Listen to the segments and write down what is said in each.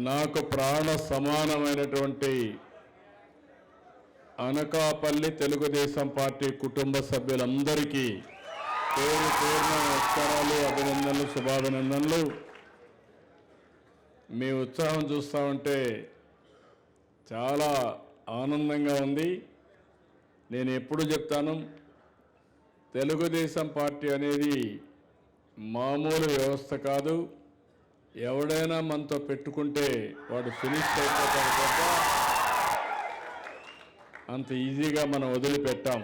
నాకు ప్రాణ సమానమైనటువంటి అనకాపల్లి తెలుగుదేశం పార్టీ కుటుంబ సభ్యులందరికీ పేరు పేరున నమస్కారాలు, అభినందనలు, శుభాభినందనలు. మీ ఉత్సాహం చూస్తూ ఉంటే చాలా ఆనందంగా ఉంది. నేను ఎప్పుడు చెప్తాను, తెలుగుదేశం పార్టీ అనేది మామూలు వ్యవస్థ కాదు. ఎవడైనా మనతో పెట్టుకుంటే వాడు ఫినిష్ అయిపోతాడు తప్ప అంత ఈజీగా మనం వదిలిపెట్టాం.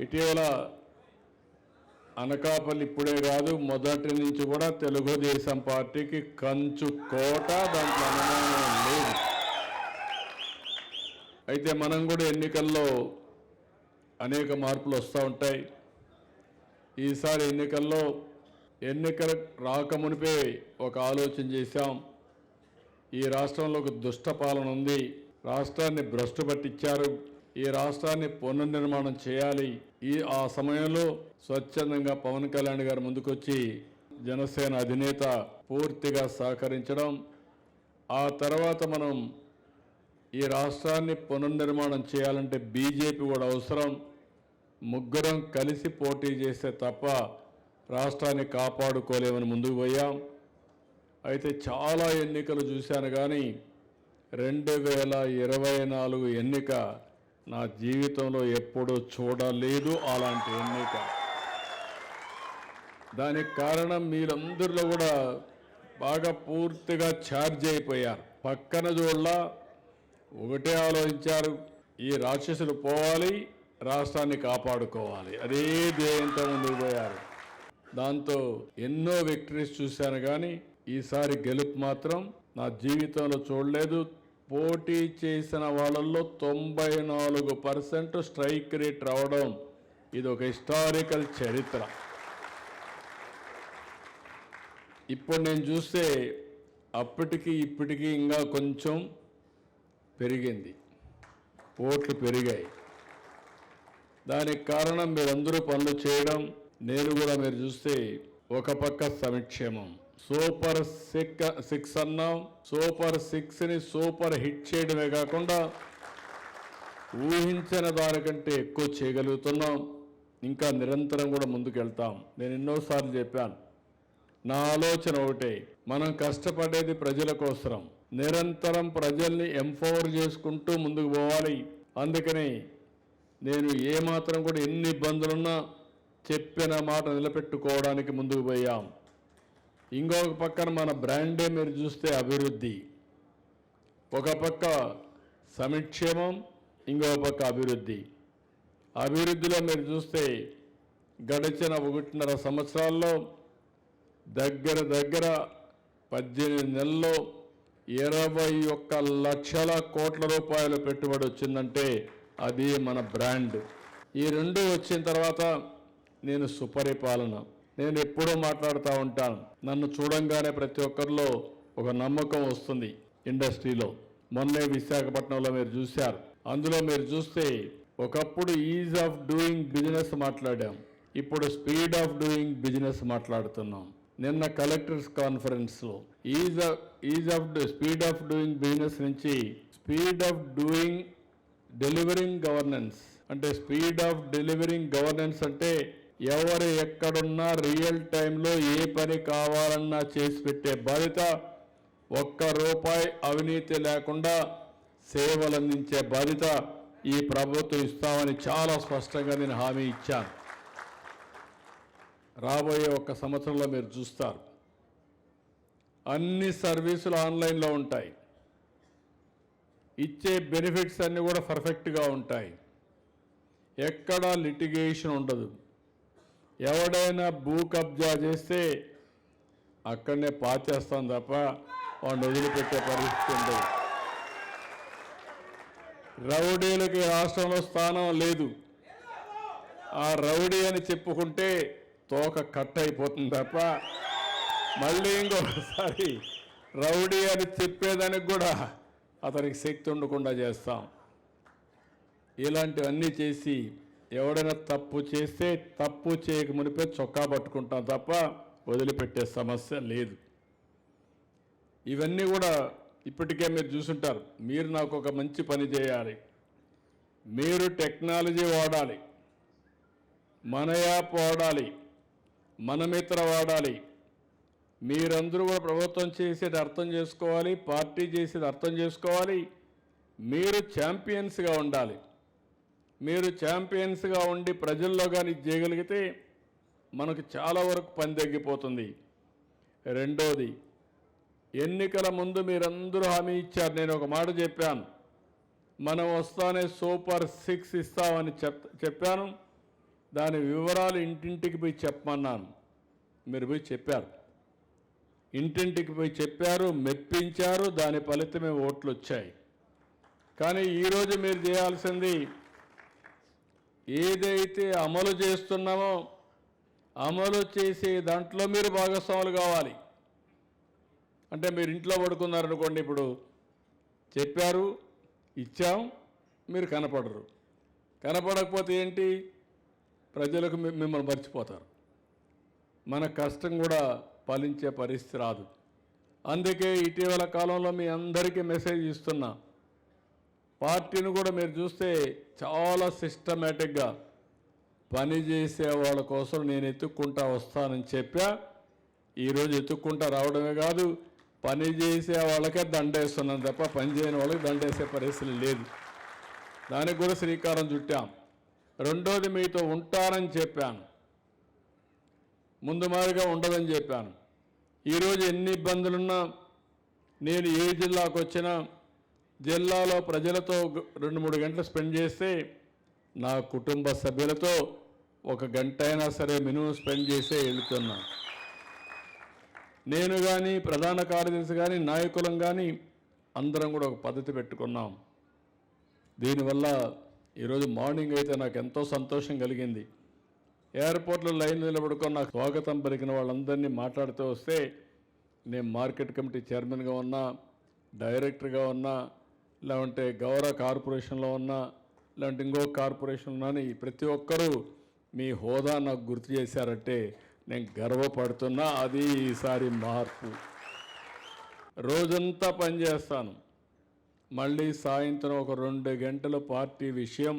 ఇటీవల అనకాపల్లి ఇప్పుడే కాదు, మొదటి నుంచి కూడా తెలుగుదేశం పార్టీకి కంచు కోట, దాంట్లో అనుమానం లేదు. అయితే మనం కూడా ఎన్నికల్లో అనేక మార్పులు వస్తూ ఉంటాయి. ఈసారి ఎన్నికలు రాకమునిపే ఒక ఆలోచన చేశాం. ఈ రాష్ట్రంలో ఒక దుష్ట పాలన ఉంది, రాష్ట్రాన్ని భ్రష్టు పట్టించారు, ఈ రాష్ట్రాన్ని పునర్నిర్మాణం చేయాలి. ఆ సమయంలో స్వచ్ఛందంగా పవన్ కళ్యాణ్ గారు ముందుకొచ్చి జనసేన అధినేత పూర్తిగా సహకరించడం, ఆ తర్వాత మనం ఈ రాష్ట్రాన్ని పునర్నిర్మాణం చేయాలంటే బీజేపీ కూడా అవసరం, ముగ్గురం కలిసి పోటీ చేస్తే తప్ప రాష్ట్రాన్ని కాపాడుకోలేమని ముందుకు పోయాం. అయితే చాలా ఎన్నికలు చూశాను, కానీ 2024 ఎన్నిక నా జీవితంలో ఎప్పుడూ చూడలేదు అలాంటి ఎన్నిక. దానికి కారణం మీరందరిలో కూడా బాగా పూర్తిగా ఛార్జ్ అయిపోయారు. పక్కన చూడలా ఒకటే ఆలోచించారు, ఈ రాక్షసులు పోవాలి, రాష్ట్రాన్ని కాపాడుకోవాలి, అదే ధ్యేయంతో ముందుకు పోయారు. దాంతో ఎన్నో విక్టరీస్ చూశాను, కానీ ఈసారి గెలుపు మాత్రం నా జీవితంలో చూడలేదు. పోటీ చేసిన వాళ్ళల్లో 94% స్ట్రైక్ రేట్ రావడం ఇది ఒక హిస్టారికల్ చరిత్ర. ఇప్పుడు నేను చూస్తే అప్పటికి ఇప్పటికీ ఇంకా కొంచెం పెరిగింది, ఓట్లు పెరిగాయి. దానికి కారణం మీరందరూ పనులు చేయడం. నేను కూడా మీరు చూస్తే ఒక పక్క సంక్షేమం, సూపర్ 6 అన్నాం, సూపర్ 6ని సూపర్ హిట్ చేయడమే కాకుండా ఊహించిన దానికంటే ఎక్కువ చేయగలుగుతున్నాం. ఇంకా నిరంతరం కూడా ముందుకెళ్తాం. నేను ఎన్నోసార్లు చెప్పాను, నా ఆలోచన ఒకటే, మనం కష్టపడేది ప్రజల కోసం, నిరంతరం ప్రజల్ని ఎంపవర్ చేసుకుంటూ ముందుకు పోవాలి. అందుకని నేను ఏమాత్రం కూడా ఎన్ని ఇబ్బందులున్నా చెప్పిన మాట నిలబెట్టుకోవడానికి ముందుకు పోయాం. ఇంకొక పక్కన మన బ్రాండే మీరు చూస్తే అభివృద్ధి, ఒక పక్క సంక్షేమం, ఇంకొక పక్క అభివృద్ధి. అభివృద్ధిలో మీరు చూస్తే గడిచిన 1.5 సంవత్సరాల్లో దగ్గర 18 నెలల్లో 21 లక్షల కోట్ల రూపాయల పెట్టుబడి వచ్చిందంటే అది మన బ్రాండ్. ఈ రెండు వచ్చిన తర్వాత నేను సుపరిపాలన, నేను ఎప్పుడూ మాట్లాడుతూ ఉంటాను. నన్ను చూడంగానే ప్రతి ఒక్కరిలో ఒక నమ్మకం వస్తుంది ఇండస్ట్రీలో. మొన్నే విశాఖపట్నంలో మీరు చూశారు. అందులో మీరు చూస్తే ఒకప్పుడు ఈజ్ ఆఫ్ డూయింగ్ బిజినెస్ మాట్లాడాం, ఇప్పుడు స్పీడ్ ఆఫ్ డూయింగ్ బిజినెస్ మాట్లాడుతున్నాం. నిన్న కలెక్టర్స్ కాన్ఫరెన్స్లో స్పీడ్ ఆఫ్ డూయింగ్ బిజినెస్ నుంచి speed of doing delivering governance, అంటే స్పీడ్ ఆఫ్ డెలివరింగ్ గవర్నెన్స్ అంటే ఎవరు ఎక్కడున్నా రియల్ టైంలో ఏ పని కావాలన్నా చేసి పెట్టే బాధ్యత, ₹1 అవినీతి లేకుండా సేవలు అందించే బాధ్యత ఈ ప్రభుత్వం ఇస్తామని చాలా స్పష్టంగా నేను హామీ ఇచ్చాను. రాబోయే 1 సంవత్సరంలో మీరు చూస్తారు, అన్ని సర్వీసులు ఆన్లైన్లో ఉంటాయి, ఇచ్చే బెనిఫిట్స్ అన్నీ కూడా పర్ఫెక్ట్గా ఉంటాయి, ఎక్కడా లిటిగేషన్ ఉండదు. ఎవడైనా భూ కబ్జా చేస్తే అక్కడనే పాచేస్తాం తప్ప వాడిని వదిలిపెట్టే పరిస్థితి ఉండదు. రౌడీలకి రాష్ట్రంలో స్థానం లేదు. ఆ రౌడీ అని చెప్పుకుంటే తోక కట్ అయిపోతుంది తప్ప మళ్ళీ ఇంకొకసారి రౌడీ అని చెప్పేదానికి కూడా అతనికి శక్తి ఉండకుండా చేస్తాం. ఇలాంటివన్నీ చేసి ఎవడైనా తప్పు చేస్తే తప్పు చేయక మునిపే చొక్కా పట్టుకుంటాం తప్ప వదిలిపెట్టే సమస్య లేదు. ఇవన్నీ కూడా ఇప్పటికే మీరు చూసుంటారు. మీరు నాకు ఒక మంచి పని చేయాలి, మీరు టెక్నాలజీ వాడాలి, మన యాప్ వాడాలి, మన మిత్ర వాడాలి. మీరందరూ కూడా ప్రభుత్వం చేసేది అర్థం చేసుకోవాలి, పార్టీ చేసేది అర్థం చేసుకోవాలి. మీరు ఛాంపియన్స్గా ఉండాలి. మీరు ఛాంపియన్స్గా ఉండి ప్రజల్లో కానీ చేయగలిగితే మనకు చాలా వరకు పని తగ్గిపోతుంది. రెండోది, ఎన్నికల ముందు మీరందరూ హామీ ఇచ్చారు. నేను ఒక మాట చెప్పాను, మనం వస్తానే సూపర్ 6 ఇస్తామని చెప్పాను. దాని వివరాలు ఇంటింటికి పోయి చెప్పమన్నాను. మీరు పోయి చెప్పారు, ఇంటింటికి పోయి చెప్పారు, మెప్పించారు. దాని ఫలితమే ఓట్లు వచ్చాయి. కానీ ఈరోజు మీరు చేయాల్సింది ఏదైతే అమలు చేస్తున్నామో అమలు చేసే దాంట్లో మీరు భాగస్వాములు కావాలి. అంటే మీరు ఇంట్లో పడుకున్నారనుకోండి, ఇప్పుడు చెప్పారు, ఇచ్చాం, మీరు కనపడరు. కనపడకపోతే ఏంటి, ప్రజలకు మిమ్మల్ని మర్చిపోతారు. మన కష్టం కూడా ఫలించే పరిస్థితి రాదు. అందుకే ఇటీవల కాలంలో మీ అందరికీ మెసేజ్ ఇస్తున్నా. పార్టీని కూడా మీరు చూస్తే చాలా సిస్టమేటిక్గా పనిచేసే వాళ్ళ కోసం నేను ఎత్తుక్కుంటా వస్తానని చెప్పా. ఈరోజు ఎత్తుక్కుంటా రావడమే కాదు, పని చేసే వాళ్ళకే దండేస్తున్నాను తప్ప పని చేయని వాళ్ళకి దండేసే పరిస్థితి లేదు. దానికి కూడా శ్రీకారం చుట్టాం. రెండోది, మీతో ఉంటానని చెప్పాను, ముందు మాదిరిగా ఉండదని చెప్పాను. ఈరోజు ఎన్ని ఇబ్బందులున్నా నేను ఏ జిల్లాకు వచ్చినా జిల్లాలో ప్రజలతో 2-3 గంటలు స్పెండ్ చేస్తే నా కుటుంబ సభ్యులతో 1 గంట అయినా సరే మినిమం స్పెండ్ చేసే వెళుతున్నా. నేను కానీ ప్రధాన కార్యదర్శి కానీ నాయకులం కానీ అందరం కూడా ఒక పద్ధతి పెట్టుకున్నాం. దీనివల్ల ఈరోజు మార్నింగ్ అయితే నాకు ఎంతో సంతోషం కలిగింది. ఎయిర్పోర్ట్లో లైన్ నిలబడుకొని నాకు స్వాగతం పలికిన వాళ్ళందరినీ మాట్లాడుతూ వస్తే, నేను మార్కెట్ కమిటీ చైర్మన్గా ఉన్నా, డైరెక్టర్గా ఉన్నా, లేదంటే గౌరవ కార్పొరేషన్లో ఉన్నా, లేదంటే ఇంకో కార్పొరేషన్ ఉన్నాని ప్రతి ఒక్కరూ మీ హోదా నాకు గుర్తు చేశారంటే నేను గర్వపడుతున్నా. అది ఈసారి మార్పు. రోజంతా పనిచేస్తాను, మళ్ళీ సాయంత్రం ఒక 2 గంటలు పార్టీ విషయం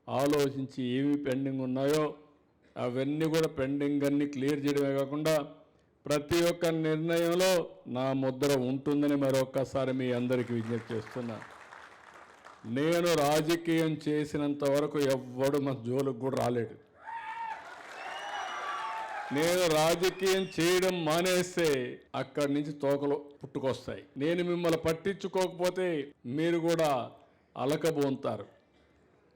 ఆలోచించి ఏమి పెండింగ్ ఉన్నాయో అవన్నీ కూడా పెండింగ్ అన్నీ క్లియర్ చేయడమే కాకుండా ప్రతి ఒక్క నిర్ణయంలో నా ముద్ర ఉంటుందని మరొక్కసారి మీ అందరికీ విజ్ఞప్తి చేస్తున్నా. నేను రాజకీయం చేసినంత వరకు ఎవ్వడు మన జోలికి కూడా రాలేడు. నేను రాజకీయం చేయడం మానేస్తే అక్కడి నుంచి తోకలు పుట్టుకొస్తాయి. నేను మిమ్మల్ని పట్టించుకోకపోతే మీరు కూడా అలకబోంతారు.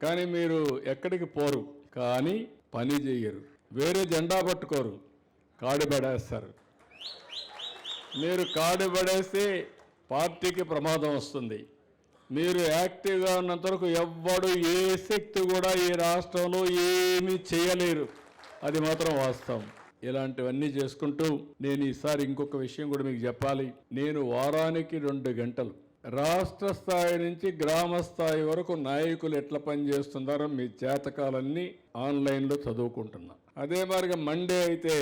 కానీ మీరు ఎక్కడికి పోరు, కానీ పని చేయరు. వేరే జెండా పట్టుకోరు, కాడి పడేస్తారు. మీరు కాడి పడేస్తే పార్టీకి ప్రమాదం వస్తుంది. మీరు యాక్టివ్గా ఉన్నంత వరకు ఎవ్వడు ఏ శక్తి కూడా ఈ రాష్ట్రంలో ఏమీ చేయలేరు. అది మాత్రం వాస్తవం. ఇలాంటివన్నీ చేసుకుంటూ నేను ఈసారి ఇంకొక విషయం కూడా మీకు చెప్పాలి. నేను వారానికి 2 గంటలు రాష్ట్ర స్థాయి నుంచి గ్రామ స్థాయి వరకు నాయకులు ఎట్లా పనిచేస్తున్నారో మీ జాతకాలన్నీ ఆన్లైన్లో చదువుకుంటున్నా. అదే మరిగా మండే అయితే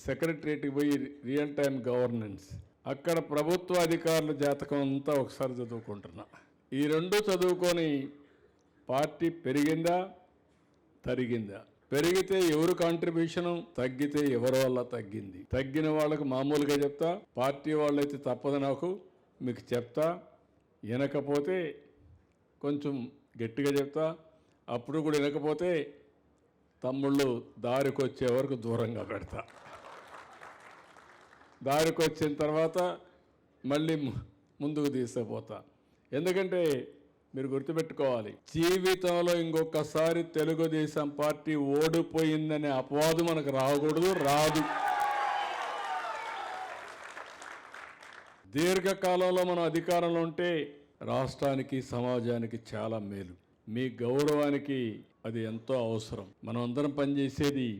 సెక్రటరియట్కి పోయి రియల్ టైం గవర్నెన్స్, అక్కడ ప్రభుత్వ అధికారుల జాతకం అంతా ఒకసారి చదువుకుంటున్నా. ఈ 2 చదువుకొని పార్టీ పెరిగిందా తరిగిందా, పెరిగితే ఎవరు కాంట్రిబ్యూషను, తగ్గితే ఎవరి వల్ల తగ్గింది. తగ్గిన వాళ్ళకు మామూలుగా చెప్తా, పార్టీ వాళ్ళైతే తప్పదు నాకు మీకు చెప్తా, వినకపోతే కొంచెం గట్టిగా చెప్తా. అప్పుడు కూడా వినకపోతే తమ్ముళ్ళు దారికి వచ్చే వరకు దూరంగా పెడతా. దారికి వచ్చిన తర్వాత మళ్ళీ ముందుకు తీసుకుపోతా. ఎందుకంటే మీరు గుర్తుపెట్టుకోవాలి, జీవితంలో ఇంకొకసారి తెలుగుదేశం పార్టీ ఓడిపోయిందనే అపవాదు మనకు రాకూడదు, రాదు. దీర్ఘకాలంలో మనం అధికారంలో ఉంటే రాష్ట్రానికి సమాజానికి చాలా మేలు. మీ గౌరవానికి అది ఎంతో అవసరం. మనం అందరం పనిచేసేది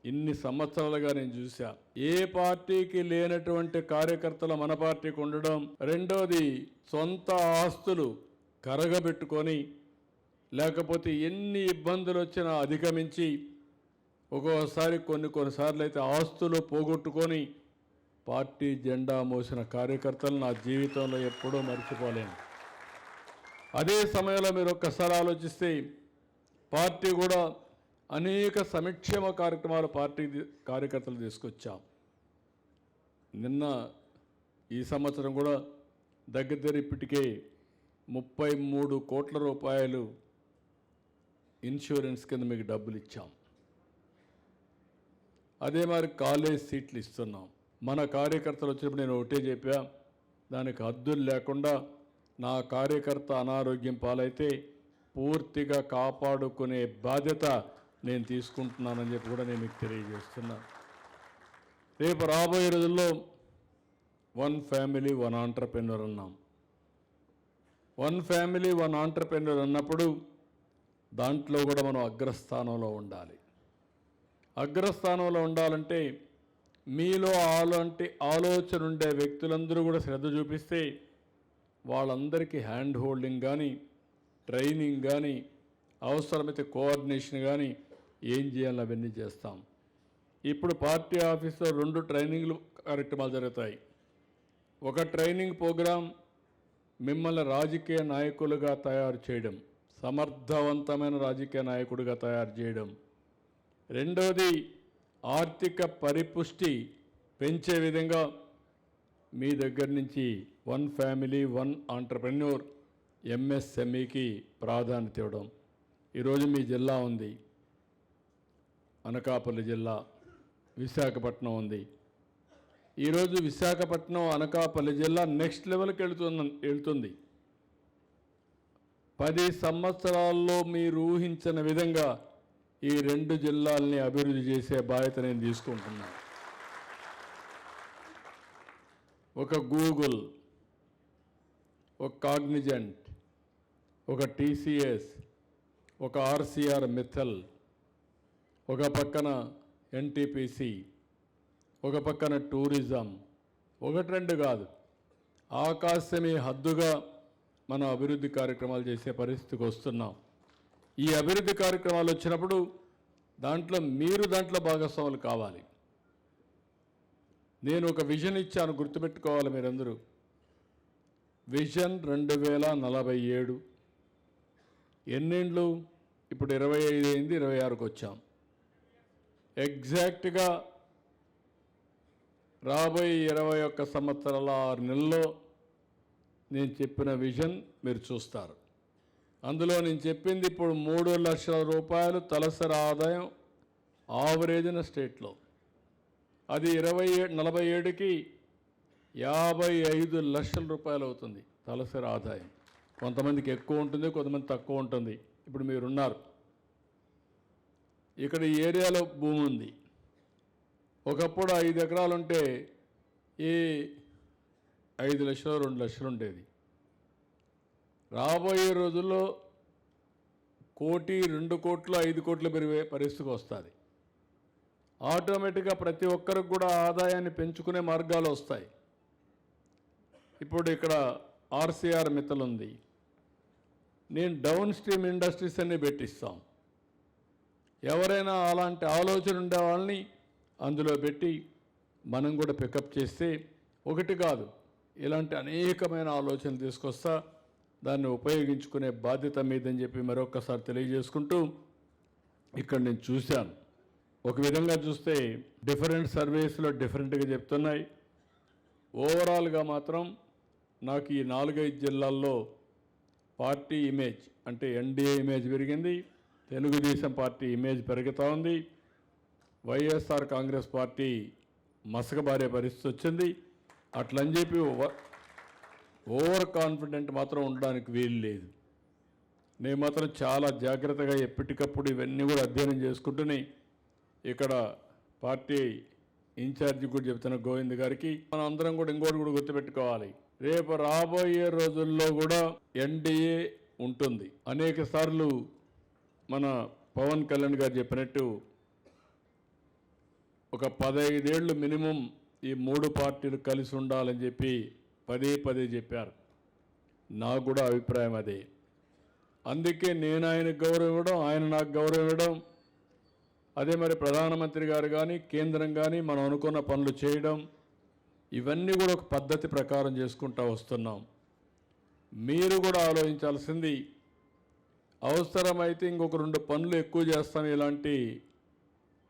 ఇన్ని సంవత్సరాలుగా నేను చూసా. ఏ పార్టీకి లేనటువంటి కార్యకర్తలు మన పార్టీకి ఉండడం. రెండోది, సొంత ఆస్తులు కరగబెట్టుకొని, లేకపోతే ఎన్ని ఇబ్బందులు వచ్చినా అధిగమించి, ఒక్కోసారి కొన్నిసార్లు అయితే ఆస్తులు పోగొట్టుకొని పార్టీ జెండా మోసిన కార్యకర్తలు నా జీవితంలో ఎప్పుడూ మర్చిపోలేను. అదే సమయంలో మీరు ఒక్కసారి ఆలోచిస్తే పార్టీ కూడా అనేక సంక్షేమ కార్యక్రమాలు పార్టీ కార్యకర్తలు తీసుకొచ్చాం. నిన్న ఈ సంవత్సరం కూడా దగ్గర ఇప్పటికే 33 కోట్ల రూపాయలు ఇన్సూరెన్స్ కింద మీకు డబ్బులు ఇచ్చాం. అదే మరి కాలేజ్ సీట్లు ఇస్తున్నాం. మన కార్యకర్తలు వచ్చినప్పుడు నేను ఒకటే చెప్పా, దానికి హద్దులు లేకుండా నా కార్యకర్త అనారోగ్యం పాలైతే పూర్తిగా కాపాడుకునే బాధ్యత నేను తీసుకుంటున్నానని చెప్పి కూడా నేను మీకు తెలియజేస్తున్నా. రేపు రాబోయే రోజుల్లో 1 ఫ్యామిలీ 1 ఆంటర్‌ప్రెన్యూర్ అన్నాం. 1 ఫ్యామిలీ 1 ఆంటర్‌ప్రెన్యూర్ అన్నప్పుడు దాంట్లో కూడా మనం అగ్రస్థానంలో ఉండాలి. అగ్రస్థానంలో ఉండాలంటే మీలో అలాంటి ఆలోచన ఉండే వ్యక్తులందరూ కూడా శ్రద్ధ చూపిస్తే వాళ్ళందరికీ హ్యాండ్ హోల్డింగ్ కానీ, ట్రైనింగ్ కానీ, అవసరమైతే కోఆర్డినేషన్ కానీ ఏం చేయాలో అవన్నీ చేస్తాం. ఇప్పుడు పార్టీ ఆఫీస్లో 2 ట్రైనింగ్లు కార్యక్రమాలు జరుగుతాయి. ఒక ట్రైనింగ్ ప్రోగ్రాం మిమ్మల్ని రాజకీయ నాయకులుగా తయారు చేయడం, సమర్థవంతమైన రాజకీయ నాయకుడిగా తయారు చేయడం. రెండోది ఆర్థిక పరిపుష్టి పెంచే విధంగా మీ దగ్గర నుంచి 1 ఫ్యామిలీ 1 ఆంటర్‌ప్రెన్యూర్ ఎంఎస్ఎంఈకి ప్రాధాన్యత ఇవ్వడం. ఈరోజు మీ జిల్లా ఉంది, అనకాపల్లి జిల్లా, విశాఖపట్నం ఉంది. ఈరోజు విశాఖపట్నం, అనకాపల్లి జిల్లా నెక్స్ట్ లెవెల్కి వెళ్తుంది. 10 సంవత్సరాల్లో మీరు ఊహించిన విధంగా ఈ 2 జిల్లాల్ని అభివృద్ధి చేసే బాధ్యత నేను తీసుకుంటున్నాను. ఒక గూగుల్, ఒక కాగ్నిజెంట్, ఒక టీసీఎస్, ఒక ఆర్సీఆర్ మిత్తల్, ఒక పక్కన ఎన్టీపీసీ, ఒక పక్కన టూరిజం, 1-2 కాదు, ఆకాశమే హద్దుగా మనం అభివృద్ధి కార్యక్రమాలు చేసే పరిస్థితికి వస్తున్నాం. ఈ అభివృద్ధి కార్యక్రమాలు వచ్చినప్పుడు దాంట్లో భాగస్వాములు కావాలి. నేను ఒక విజన్ ఇచ్చాను, గుర్తుపెట్టుకోవాలి మీరందరూ. విజన్ 2047. ఎన్నేండ్లు? ఇప్పుడు 25 అయింది, 26కి వచ్చాం. ఎగ్జాక్ట్గా రాబోయే 21 సంవత్సరాల 6 నెలల్లో నేను చెప్పిన విజన్ మీరు చూస్తారు. అందులో నేను చెప్పింది ఇప్పుడు 3 లక్షల రూపాయలు తలసరి ఆదాయం ఆవరేజ్న స్టేట్లో. అది 47కి 55 లక్షల రూపాయలు అవుతుంది తలసరి ఆదాయం. కొంతమందికి ఎక్కువ ఉంటుంది, కొంతమంది తక్కువ ఉంటుంది. ఇప్పుడు మీరున్నారు ఇక్కడ, ఈ ఏరియాలో భూమి ఉంది. ఒకప్పుడు 5 ఎకరాలు ఉంటే ఈ 5 లక్షలు 2 లక్షలు ఉండేది. రాబోయే రోజుల్లో 1 కోటి, 2 కోట్లు, 5 కోట్లు పెరిగే పరిస్థితికి వస్తుంది. ఆటోమేటిక్గా ప్రతి ఒక్కరికి కూడా ఆదాయాన్ని పెంచుకునే మార్గాలు వస్తాయి. ఇప్పుడు ఇక్కడ ఆర్సీఆర్ మిత్తల్ ఉంది. నేను డౌన్ స్ట్రీమ్ ఇండస్ట్రీస్ అన్ని పెట్టిస్తాం. ఎవరైనా అలాంటి ఆలోచన ఉండే వాళ్ళని అందులో పెట్టి మనం కూడా పికప్ చేస్తే, ఒకటి కాదు ఇలాంటి అనేకమైన ఆలోచనలు తీసుకొస్తా, దాన్ని ఉపయోగించుకునే బాధ్యత మీదని చెప్పి మరొకసారి తెలియజేసుకుంటూ, ఇక్కడ నేను చూశాను, ఒక విధంగా చూస్తే డిఫరెంట్ సర్వీస్లో డిఫరెంట్గా చెప్తున్నాయి. ఓవరాల్గా మాత్రం నాకు ఈ 4-5 జిల్లాల్లో పార్టీ ఇమేజ్ అంటే ఎన్డీఏ ఇమేజ్ పెరిగింది, తెలుగుదేశం పార్టీ ఇమేజ్ పెరుగుతూ ఉంది, వైఎస్ఆర్ కాంగ్రెస్ పార్టీ మసకబారే పరిస్థితి వచ్చింది. అట్లని చెప్పి ఓవర్ కాన్ఫిడెంట్ మాత్రం ఉండడానికి వీలు లేదు. నేను మాత్రం చాలా జాగ్రత్తగా ఎప్పటికప్పుడు ఇవన్నీ కూడా అధ్యయనం చేసుకుంటూనే ఇక్కడ పార్టీ ఇన్ఛార్జి కూడా చెప్తున్న గోవింద్ గారికి, మనం అందరం కూడా ఇంకోటి కూడా గుర్తుపెట్టుకోవాలి, రేపు రాబోయే రోజుల్లో కూడా ఎన్డీఏ ఉంటుంది. అనేక సార్లు మన పవన్ కళ్యాణ్ గారు చెప్పినట్టు ఒక 15 ఏళ్ళు మినిమం ఈ 3 పార్టీలు కలిసి ఉండాలని చెప్పి పదే చెప్పారు. నాకు కూడా అభిప్రాయం అదే. అందుకే నేను ఆయనకు గౌరవం ఇవ్వడం, ఆయన నాకు గౌరవం ఇవ్వడం, అదే మరి ప్రధానమంత్రి గారు కానీ కేంద్రం కానీ మనం అనుకున్న పనులు చేయడం, ఇవన్నీ కూడా ఒక పద్ధతి ప్రకారం చేసుకుంటూ వస్తున్నాం. మీరు కూడా ఆలోచించాల్సింది, అవసరమైతే ఇంకొక 2 పనులు ఎక్కువ చేస్తాం ఇలాంటి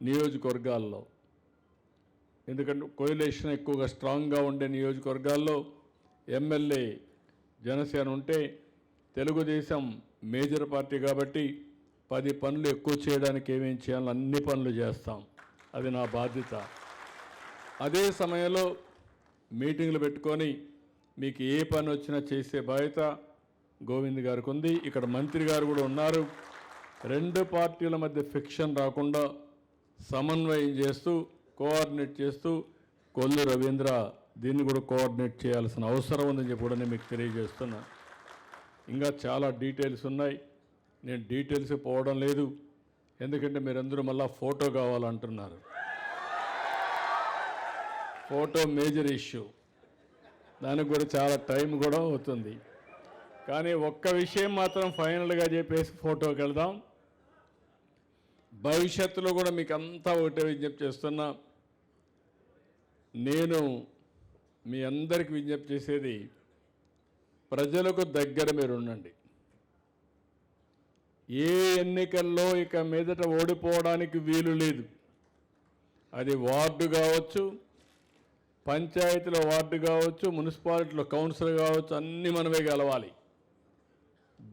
నియోజకవర్గాల్లో. ఎందుకంటే కోయిలేషన్ ఎక్కువగా స్ట్రాంగ్గా ఉండే నియోజకవర్గాల్లో ఎమ్మెల్యే జనసేన ఉంటే, తెలుగుదేశం మేజర్ పార్టీ కాబట్టి 10 పనులు ఎక్కువ చేయడానికి ఏమేం చేయాలో అన్ని పనులు చేస్తాం. అది నా బాధ్యత. అదే సమయంలో మీటింగ్లు పెట్టుకొని మీకు ఏ పని వచ్చినా చేసే బాధ్యత గోవింద్ గారికి ఉంది. ఇక్కడ మంత్రి గారు కూడా ఉన్నారు. 2 పార్టీల మధ్య ఫిక్షన్ రాకుండా సమన్వయం చేస్తూ, కోఆర్డినేట్ చేస్తూ, కొల్లు రవీంద్ర దీన్ని కూడా కోఆర్డినేట్ చేయాల్సిన అవసరం ఉందని చెప్పి కూడా నేను మీకు తెలియజేస్తున్నా. ఇంకా చాలా డీటెయిల్స్ ఉన్నాయి. నేను డీటెయిల్స్ పోవడం లేదు, ఎందుకంటే మీరందరూ మళ్ళీ ఫోటో కావాలంటున్నారు. ఫోటో మేజర్ ఇష్యూ, దానికి కూడా చాలా టైం కూడా అవుతుంది. కానీ ఒక్క విషయం మాత్రం ఫైనల్గా చెప్పేసి ఫోటోకి వెళ్దాం. భవిష్యత్తులో కూడా మీకు అంతా ఒకటే విజ్ఞప్తి చేస్తున్నా. నేను మీ అందరికి విజ్ఞప్తి చేసేది, ప్రజలకు దగ్గర మీరు ఉండండి. ఏ ఎన్నికల్లో ఇక మీదట ఓడిపోవడానికి వీలు లేదు. అది వార్డు కావచ్చు, పంచాయతీలో వార్డు కావచ్చు, మున్సిపాలిటీలో కౌన్సిలర్ కావచ్చు, అన్నీ మనమే గెలవాలి.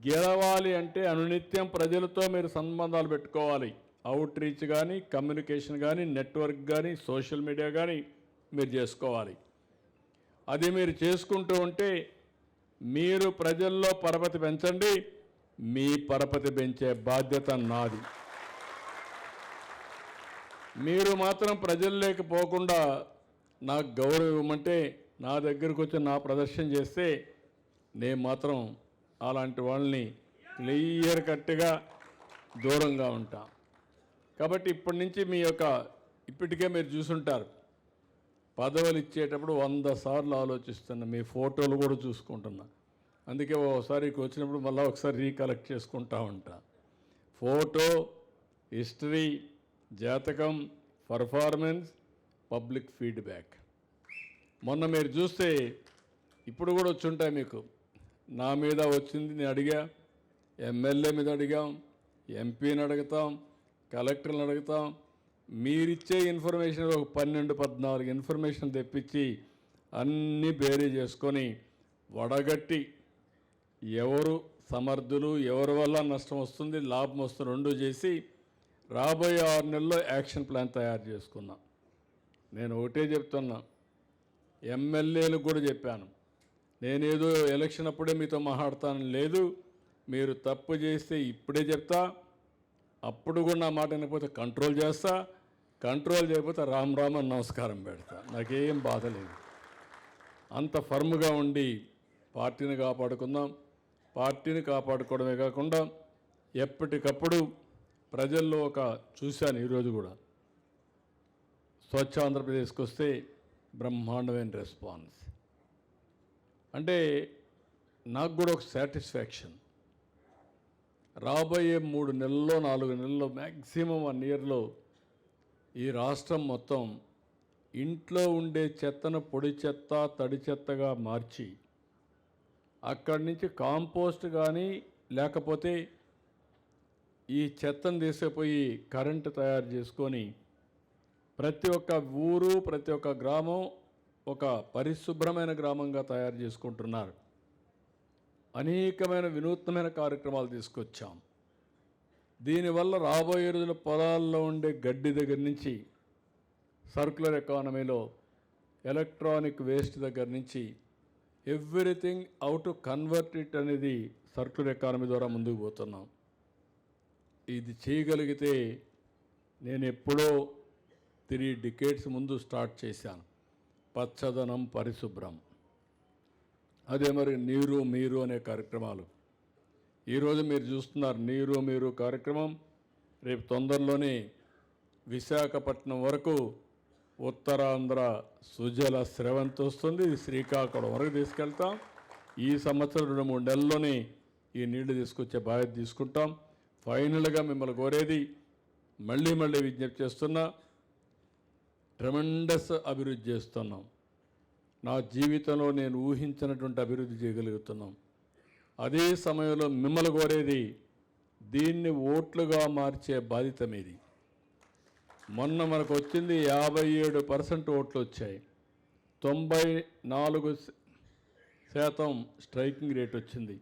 గెలవాలి అంటే అనునిత్యం ప్రజలతో మీరు సంబంధాలు పెట్టుకోవాలి. అవుట్ రీచ్ కానీ, కమ్యూనికేషన్ కానీ, నెట్వర్క్ కానీ, సోషల్ మీడియా కానీ మీరు చేసుకోవాలి. అది మీరు చేసుకుంటూ ఉంటే మీరు ప్రజల్లో పరపతి పెంచండి. మీ పరపతి పెంచే బాధ్యత నాది. మీరు మాత్రం ప్రజల్లోకి పోకుండా నాకు గౌరవం ఇవ్వమంటే, నా దగ్గరకు వచ్చి నా ప్రదర్శన చేస్తే నేను మాత్రం అలాంటి వాళ్ళని క్లియర్ కట్గా దూరంగా ఉంటా. కాబట్టి ఇప్పటి నుంచి ఇప్పటికే మీరు చూసుంటారు, పదవులు ఇచ్చేటప్పుడు 100 సార్లు ఆలోచిస్తున్నా. మీ ఫోటోలు కూడా చూసుకుంటున్నా. అందుకే ఒకసారి వచ్చినప్పుడు మళ్ళీ ఒకసారి రీకలెక్ట్ చేసుకుంటా ఉంటా. ఫోటో, హిస్టరీ, జాతకం, పర్ఫార్మెన్స్, పబ్లిక్ ఫీడ్బ్యాక్. మొన్న మీరు చూస్తే ఇప్పుడు కూడా వచ్చి ఉంటాయి మీకు. నా మీద వచ్చింది నేను అడిగా, ఎమ్మెల్యే మీద అడిగాం, ఎంపీని అడుగుతాం, కలెక్టర్ని అడుగుతాం. మీరిచ్చే ఇన్ఫర్మేషన్ ఒక 12-14 ఇన్ఫర్మేషన్ తెప్పించి అన్నీ బేరీ చేసుకొని వడగట్టి ఎవరు సమర్థులు, ఎవరి వల్ల నష్టం వస్తుంది, లాభం వస్తుంది, 2 చేసి రాబోయే 6 నెలల్లో యాక్షన్ ప్లాన్ తయారు చేసుకున్నాం. నేను ఒకటే చెప్తున్నా, ఎమ్మెల్యేలకు కూడా చెప్పాను, నేనేదో ఎలక్షన్ అప్పుడే మీతో మాట్లాడతాను లేదు. మీరు తప్పు చేస్తే ఇప్పుడే చెప్తా, అప్పుడు కూడా నా మాట వినకపోతే కంట్రోల్ చేస్తా, కంట్రోల్ చేయకపోతే రామ్ రామ్ అని నమస్కారం పెడతా. నాకేం బాధ లేదు. అంత ఫర్మ్గా ఉండి పార్టీని కాపాడుకుందాం. పార్టీని కాపాడుకోవడమే కాకుండా ఎప్పటికప్పుడు ప్రజల్లో చూశాను. ఈరోజు కూడా స్వచ్ఛ ఆంధ్రప్రదేశ్కి వస్తే బ్రహ్మాండమైన రెస్పాన్స్. అంటే నాకు కూడా ఒక సాటిస్ఫాక్షన్. రాబోయే 3 నెలల్లో 4 నెలల్లో మ్యాక్సిమం 1 ఇయర్లో ఈ రాష్ట్రం మొత్తం ఇంట్లో ఉండే చెత్తను పొడి చెత్త, తడి చెత్తగా మార్చి అక్కడి నుంచి కాంపోస్ట్ కానీ లేకపోతే ఈ చెత్తను తీసుకుపోయి కరెంటు తయారు చేసుకొని ప్రతి ఒక్క ఊరు, ప్రతి ఒక్క గ్రామం ఒక పరిశుభ్రమైన గ్రామంగా తయారు చేసుకుంటున్నారు. అనేకమైన వినూత్నమైన కార్యక్రమాలు తీసుకొచ్చాం. దీనివల్ల రాబోయే రోజుల పొలాల్లో ఉండే గడ్డి దగ్గర నుంచి సర్క్యులర్ ఎకానమీలో ఎలక్ట్రానిక్ వేస్ట్ దగ్గర నుంచి everything how to convert it అనేది సర్క్యులర్ ఎకానమీ ద్వారా ముందుకు పోతున్నాం. ఇది చేయగలిగితే నేను ఎప్పుడో 3 డికేడ్స్ ముందు స్టార్ట్ చేశాను. పచ్చదనం, పరిశుభ్రం. అదే మరి నీరు మీరు అనే కార్యక్రమాలు ఈరోజు మీరు చూస్తున్నారు. నీరు మీరు కార్యక్రమం రేపు తొందరలోనే విశాఖపట్నం వరకు ఉత్తరాంధ్ర సుజల స్రవంతి వస్తుంది. ఇది శ్రీకాకుళం వరకు తీసుకెళ్తాం. ఈ సంవత్సరం 2-3 నెలల్లోనే ఈ నీళ్లు తీసుకొచ్చే బాధ్యత తీసుకుంటాం. ఫైనల్గా మిమ్మల్ని కోరేది, మళ్ళీ విజ్ఞప్తి చేస్తున్నా, ట్రెమెండస్ అభివృద్ధి చేస్తున్నాం. నా జీవితంలో నేను ఊహించినటువంటి అభివృద్ధి చేయగలుగుతున్నాం. అదే సమయంలో మిమ్మల్ని కోరేది దీన్ని ఓట్లుగా మార్చే బాధ్యత మీది. మొన్న మనకు వచ్చింది 57% ఓట్లు వచ్చాయి. 94% స్ట్రైకింగ్ రేట్ వచ్చింది.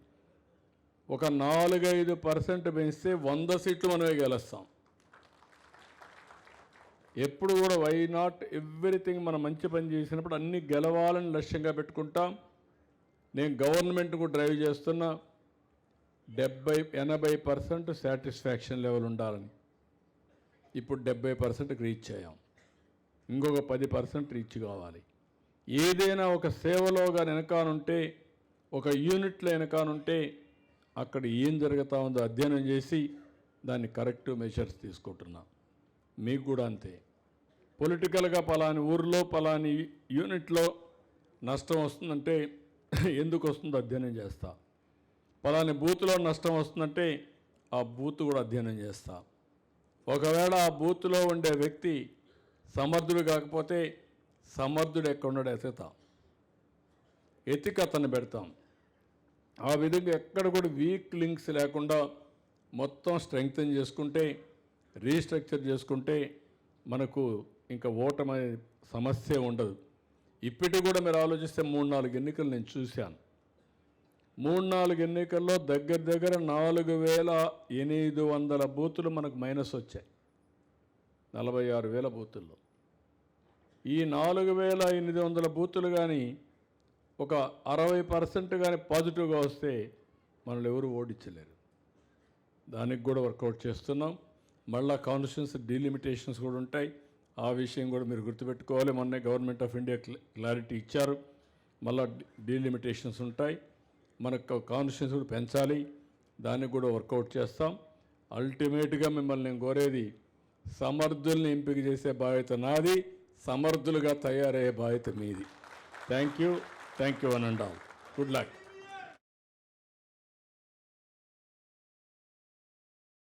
ఒక 4-5% పెంచితే 100 సీట్లు మనమే గెలుస్తాం. ఎప్పుడు కూడా వై నాట్ ఎవ్రీథింగ్ మనం మంచి పని చేసినప్పుడు అన్నీ గెలవాలని లక్ష్యంగా పెట్టుకుంటాం. నేను గవర్నమెంట్ కూడా డ్రైవ్ చేస్తున్నా 70-80% సాటిస్ఫాక్షన్ లెవెల్ ఉండాలని. ఇప్పుడు 70%కి రీచ్ అయ్యాం. ఇంకొక 10% రీచ్ కావాలి. ఏదైనా ఒక సేవలో కానీ వెనకానుంటే, ఒక యూనిట్లో వెనకానుంటే అక్కడ ఏం జరుగుతూ ఉందో అధ్యయనం చేసి దాన్ని కరెక్టివ్ మెజర్స్ తీసుకుంటున్నాం. మీకు కూడా అంతే. పొలిటికల్గా పలాని ఊరిలో పలాని యూనిట్లో నష్టం వస్తుందంటే ఎందుకు వస్తుందో అధ్యయనం చేస్తా. పలాని బూత్లో నష్టం వస్తుందంటే ఆ బూత్ కూడా అధ్యయనం చేస్తా. ఒకవేళ ఆ బూత్లో ఉండే వ్యక్తి సమర్థుడు కాకపోతే సమర్థుడు ఎక్కడున్నాడో ఎతికి అతన్ని పెడతాం. ఆ విధంగా ఎక్కడ కూడా వీక్ లింక్స్ లేకుండా మొత్తం స్ట్రెంగ్తన్ చేసుకుంటే, రీస్ట్రక్చర్ చేసుకుంటే మనకు ఇంకా ఓటమి సమస్య ఉండదు. ఇప్పటికి కూడా మీరు ఆలోచిస్తే 3-4 ఎన్నికలు నేను చూశాను. 3-4 ఎన్నికల్లో దగ్గర 4,800 బూతులు మనకు మైనస్ వచ్చాయి. 46,000 బూతుల్లో ఈ 4,800 బూతులు కానీ ఒక 60% కానీ పాజిటివ్గా వస్తే మనల్ని ఎవరు ఓడించలేరు. దానికి కూడా వర్కౌట్ చేస్తున్నాం. మళ్ళీ కాన్స్టిట్యూన్సీ డీలిమిటేషన్స్ కూడా ఉంటాయి. ఆ విషయం కూడా మీరు గుర్తుపెట్టుకోవాలి. మొన్నే గవర్నమెంట్ ఆఫ్ ఇండియా క్లారిటీ ఇచ్చారు. మళ్ళీ డీలిమిటేషన్స్ ఉంటాయి. మనకు కాన్స్టిట్యూన్సీ కూడా పెంచాలి. దానికి కూడా వర్కౌట్ చేస్తాం. అల్టిమేట్గా మిమ్మల్ని నేను కోరేది సమర్థుల్ని ఎంపిక చేసే బాధ్యత నాది, సమర్థులుగా తయారయ్యే బాధ్యత మీది. Thank you one and all. Good luck.